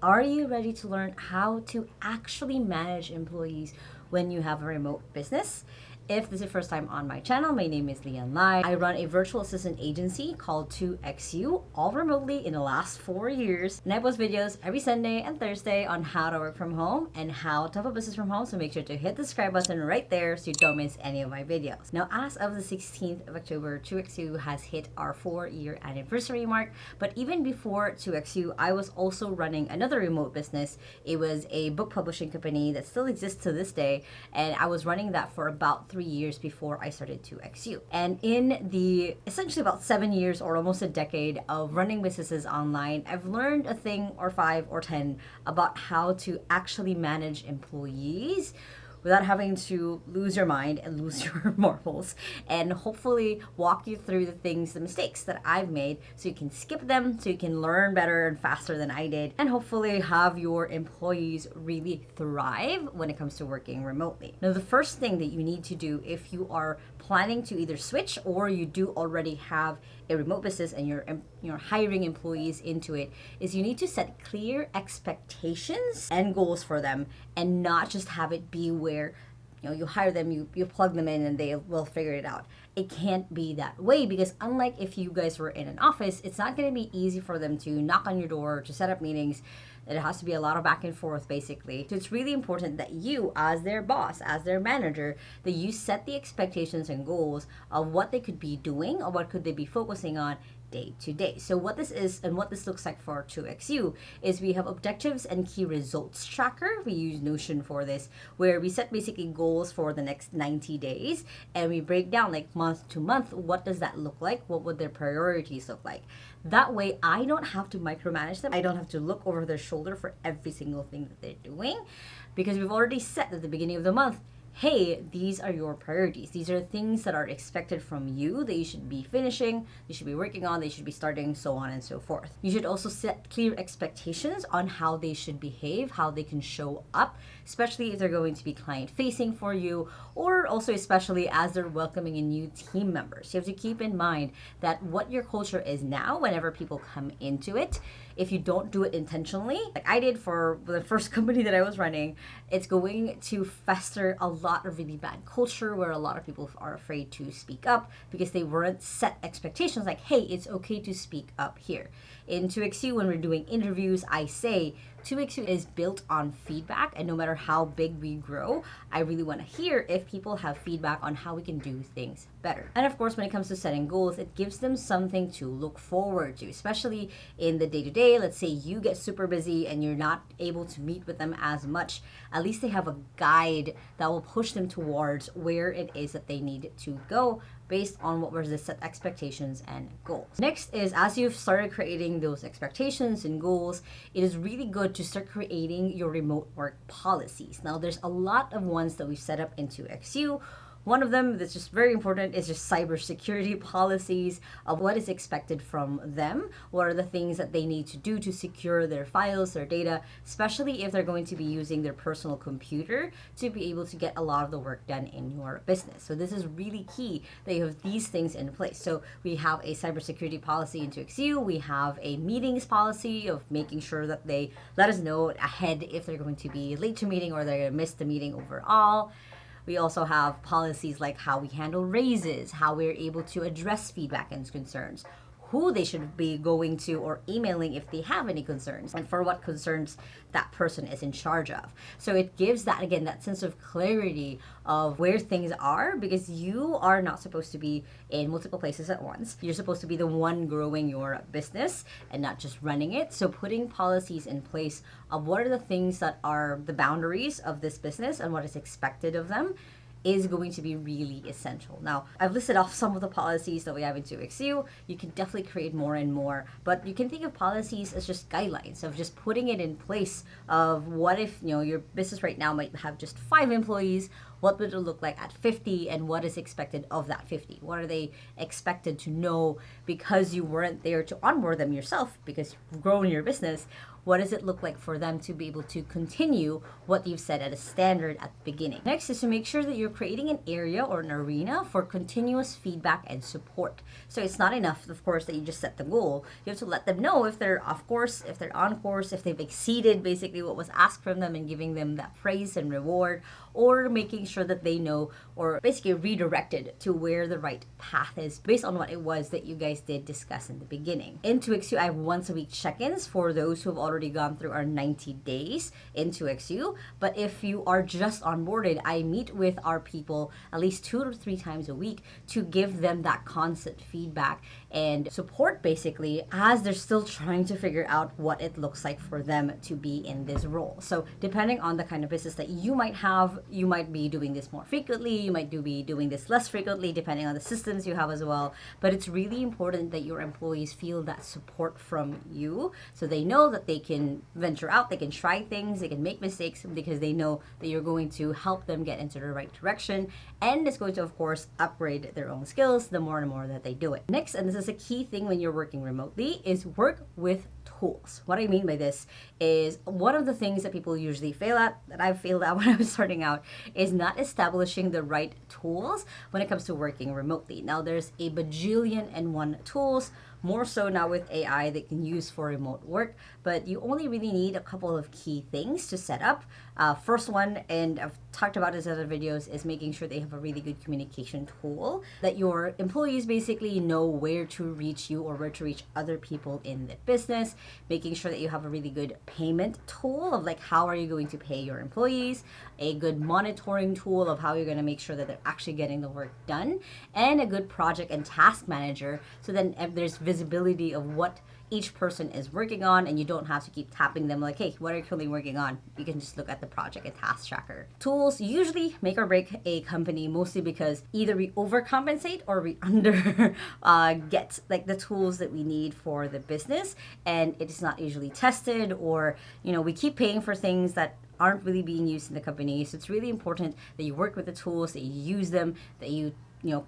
Are you ready to learn how to actually manage employees when you have a remote business? If this is your first time on my channel, my name is Lai. I run a virtual assistant agency called 2XU, all remotely in the last 4 years. And I post videos every Sunday and Thursday on how to work from home and how to have a business from home. So make sure to hit the subscribe button right there so you don't miss any of my videos. Now, as of the 16th of October, 2XU has hit our 4-year anniversary mark. But even before 2XU, I was also running another remote business. It was a book publishing company that still exists to this day. And I was running that for about 3 years before I started 2XU. And in the essentially about 7 years or almost a decade of running businesses online, I've learned a thing or 5 or 10 about how to actually manage employees without having to lose your mind and lose your marbles, and hopefully walk you through the mistakes that I've made so you can skip them, so you can learn better and faster than I did, and hopefully have your employees really thrive when it comes to working remotely. Now, the first thing that you need to do if you are planning to either switch or you do already have a remote business and you're hiring employees into it is you need to set clear expectations and goals for them, and not just have it be where you hire them, you plug them in and they will figure it out. It can't be that way, because unlike if you guys were in an office, it's not going to be easy for them to knock on your door, to set up meetings. It has to be a lot of back and forth, basically. So it's really important that you, as their boss, as their manager, that you set the expectations and goals of what they could be doing or what could they be focusing on day to day. So what this is and what this looks like for 2XU is we have objectives and key results tracker. We use Notion for this, where we set basically goals for the next 90 days and we break down like month to month, what does that look like? What would their priorities look like? That way I don't have to micromanage them. I don't have to look over their shoulder for every single thing that they're doing, because we've already set at the beginning of the month, hey, these are your priorities. These are things that are expected from you that you should be finishing, you should be working on, they should be starting, so on and so forth. You should also set clear expectations on how they should behave, how they can show up, especially if they're going to be client facing for you, or also especially as they're welcoming in new team members. You have to keep in mind that what your culture is now, whenever people come into it, if you don't do it intentionally, like I did for the first company that I was running, it's going to fester a lot of really bad culture where a lot of people are afraid to speak up because they weren't set expectations like, hey, it's okay to speak up here. In 2XU, when we're doing interviews, I say 2XU is built on feedback, and no matter how big we grow, I really want to hear if people have feedback on how we can do things better. And of course, when it comes to setting goals, it gives them something to look forward to, especially in the day-to-day. Let's say you get super busy and you're not able to meet with them as much. At least they have a guide that will push them towards where it is that they need to go based on what were the set expectations and goals. Next is, as you've started creating those expectations and goals, it is really good to start creating your remote work policies. Now, there's a lot of ones that we've set up into 2XU. One of them that's just very important is just cybersecurity policies of what is expected from them. What are the things that they need to do to secure their files, their data, especially if they're going to be using their personal computer to be able to get a lot of the work done in your business. So this is really key that you have these things in place. So we have a cybersecurity policy in 2XU. We have a meetings policy of making sure that they let us know ahead if they're going to be late to meeting or they're going to miss the meeting overall. We also have policies like how we handle raises, how we're able to address feedback and concerns, who they should be going to or emailing if they have any concerns, and for what concerns that person is in charge of. So it gives that, again, that sense of clarity of where things are, because you are not supposed to be in multiple places at once. You're supposed to be the one growing your business and not just running it. So putting policies in place of what are the things that are the boundaries of this business and what is expected of them is going to be really essential. Now, I've listed off some of the policies that we have in 2XU. You can definitely create more and more, but you can think of policies as just guidelines of just putting it in place of what if, your business right now might have just 5 employees, what would it look like at 50, and what is expected of that 50? What are they expected to know because you weren't there to onboard them yourself because you've grown your business? what does it look like for them to be able to continue what you've set at a standard at the beginning. Next is to make sure that you're creating an area or an arena for continuous feedback and support. So it's not enough, of course, that you just set the goal. You have to let them know if they're off course, if they're on course, if they've exceeded basically what was asked from them, and giving them that praise and reward, or making sure that they know, or basically redirected to where the right path is based on what it was that you guys did discuss in the beginning. In 2XU, I have once a week check-ins for those who have already gone through our 90 days in 2XU. But if you are just onboarded, I meet with our people at least 2 to 3 times a week to give them that constant feedback and support basically as they're still trying to figure out what it looks like for them to be in this role. So depending on the kind of business that you might have, you might be doing this more frequently, you might be doing this less frequently, depending on the systems you have as well. But it's really important that your employees feel that support from you, so they know that they can venture out, they can try things, they can make mistakes, because they know that you're going to help them get into the right direction, and it's going to, of course, upgrade their own skills the more and more that they do it. Next, and this is a key thing when you're working remotely, is work with tools. What I mean by this is one of the things that people usually fail at, that I've failed at when I was starting out, is not establishing the right tools when it comes to working remotely. Now, there's a bajillion and one tools, more so now with AI, that can use for remote work, but you only really need a couple of key things to set up. First one, and I've talked about this in other videos, is making sure they have a really good communication tool, that your employees basically know where to reach you or where to reach other people in the business. Making sure that you have a really good payment tool of like, how are you going to pay your employees, a good monitoring tool of how you're going to make sure that they're actually getting the work done, and a good project and task manager, so then there's visibility of what each person is working on, and you don't have to keep tapping them like, hey, what are you currently working on? You can just look at the project and task tracker. Tools usually make or break a company, mostly because either we overcompensate or we under get like the tools that we need for the business, and it is not usually tested, or we keep paying for things that aren't really being used in the company. So it's really important that you work with the tools, that you use them, that you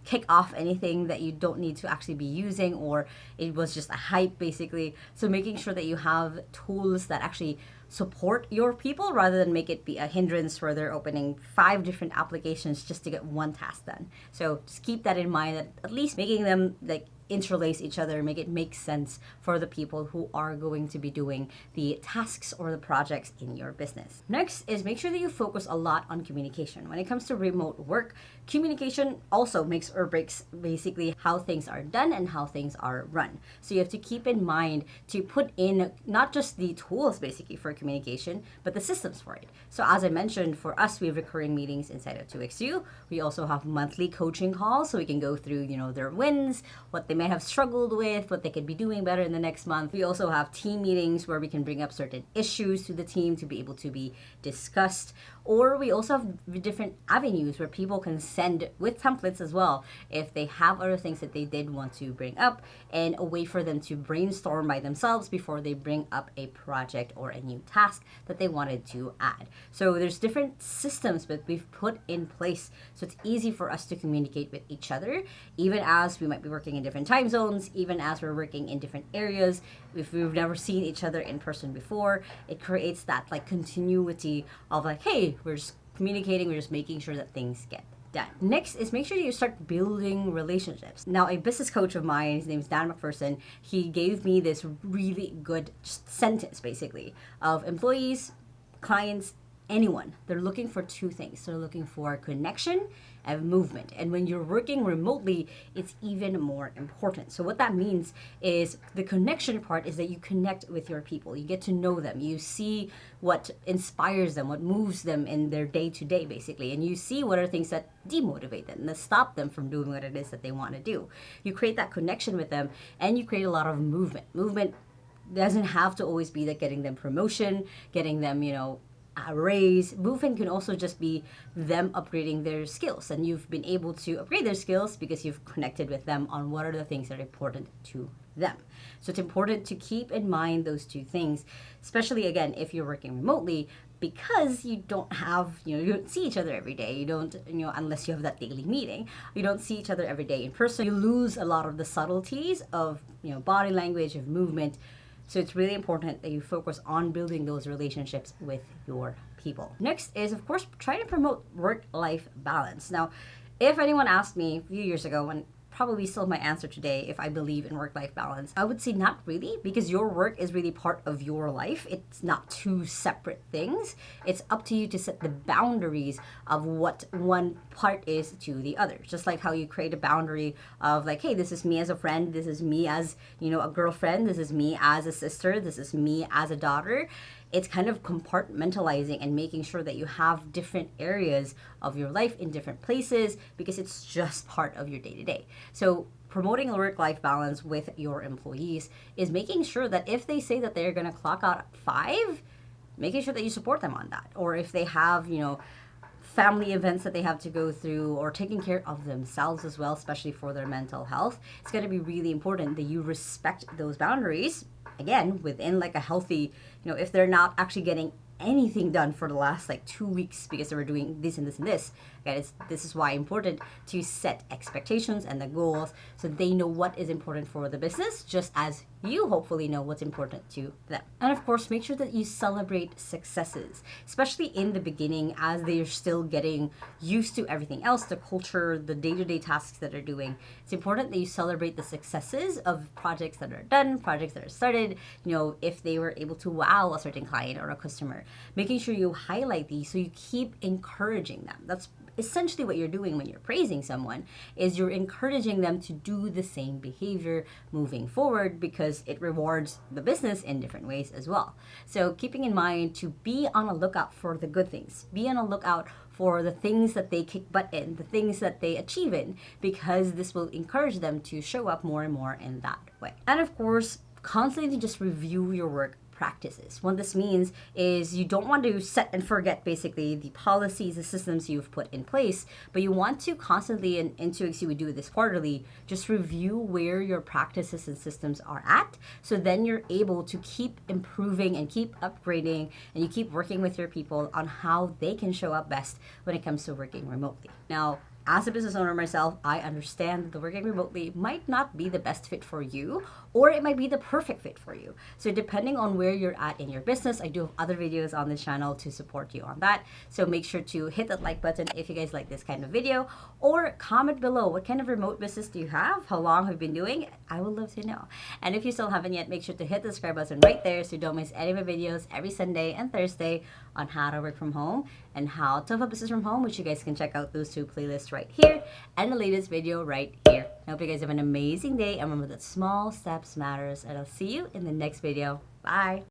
kick off anything that you don't need to actually be using, or it was just a hype basically. So making sure that you have tools that actually support your people, rather than make it be a hindrance where they're opening 5 different applications just to get one task done. So just keep that in mind, that at least making them like interlace each other, make it make sense for the people who are going to be doing the tasks or the projects in your business. Next is make sure that you focus a lot on communication. When it comes to remote work, communication also makes or breaks basically how things are done and how things are run. So you have to keep in mind to put in not just the tools basically for communication, but the systems for it. So as I mentioned, for us, we have recurring meetings inside of 2XU. We also have monthly coaching calls, so we can go through, their wins, what they may have struggled with, what they could be doing better in the next month. We also have team meetings where we can bring up certain issues to the team to be able to be discussed. Or we also have different avenues where people can send with templates as well if they have other things that they did want to bring up, and a way for them to brainstorm by themselves before they bring up a project or a new task that they wanted to add. So there's different systems that we've put in place, so it's easy for us to communicate with each other, even as we might be working in different time zones, even as we're working in different areas. If we've never seen each other in person before, it creates that like continuity of like, hey, we're just communicating, we're just making sure that things get done. Next is make sure you start building relationships. Now, a business coach of mine, his name is Dan McPherson, he gave me this really good sentence basically of employees, clients, anyone. They're looking for 2 things. They're looking for connection and movement. And when you're working remotely, it's even more important. So what that means is the connection part is that you connect with your people. You get to know them. You see what inspires them, what moves them in their day-to-day, basically. And you see what are things that demotivate them, that stop them from doing what it is that they want to do. You create that connection with them, and you create a lot of movement. Movement doesn't have to always be that getting them promotion, getting them, a raise. Movement can also just be them upgrading their skills, and you've been able to upgrade their skills because you've connected with them on what are the things that are important to them. So it's important to keep in mind those 2 things, especially again if you're working remotely, because you don't have, you don't see each other every day. You don't, unless you have that daily meeting, you don't see each other every day in person. You lose a lot of the subtleties of, body language, of movement, So it's really important that you focus on building those relationships with your people. Next is, of course, try to promote work-life balance. Now, if anyone asked me a few years ago, and probably still my answer today, if I believe in work-life balance, I would say not really, because your work is really part of your life. It's not two separate things. It's up to you to set the boundaries of what one part is to the other. Just like how you create a boundary of like, hey, this is me as a friend, this is me as, a girlfriend, this is me as a sister, this is me as a daughter. It's kind of compartmentalizing and making sure that you have different areas of your life in different places, because it's just part of your day-to-day. So promoting a work-life balance with your employees is making sure that if they say that they're going to clock out at 5, making sure that you support them on that. Or if they have, family events that they have to go through, or taking care of themselves as well, especially for their mental health, it's going to be really important that you respect those boundaries, again, within like a healthy, if they're not actually getting anything done for the last like 2 weeks because they were doing this and this and this. Okay, this is why important to set expectations and the goals so they know what is important for the business, just as you hopefully know what's important to them. And of course, make sure that you celebrate successes, especially in the beginning as they're still getting used to everything else, the culture, the day-to-day tasks that they're doing. It's important that you celebrate the successes of projects that are done, projects that are started, if they were able to wow a certain client or a customer. Making sure you highlight these so you keep encouraging them. That's essentially what you're doing when you're praising someone, is you're encouraging them to do the same behavior moving forward, because it rewards the business in different ways as well. So keeping in mind to be on a lookout for the good things, be on a lookout for the things that they kick butt in, the things that they achieve in, because this will encourage them to show up more and more in that way. And of course, constantly just review your work practices. What this means is you don't want to set and forget basically the policies, the systems you've put in place, but you want to constantly, and in 2X we do this quarterly, just review where your practices and systems are at. So then you're able to keep improving and keep upgrading, and you keep working with your people on how they can show up best when it comes to working remotely. Now, as a business owner myself, I understand that the working remotely might not be the best fit for you, or it might be the perfect fit for you. So depending on where you're at in your business, I do have other videos on this channel to support you on that. So make sure to hit that like button if you guys like this kind of video, or comment below what kind of remote business do you have, how long have you been doing it? I would love to know. And if you still haven't yet, make sure to hit the subscribe button right there so you don't miss any of my videos every Sunday and Thursday on how to work from home and how to have a business from home, which you guys can check out those 2 playlists right here and the latest video right here. I hope you guys have an amazing day, and remember that small steps matters, and I'll see you in the next video. Bye!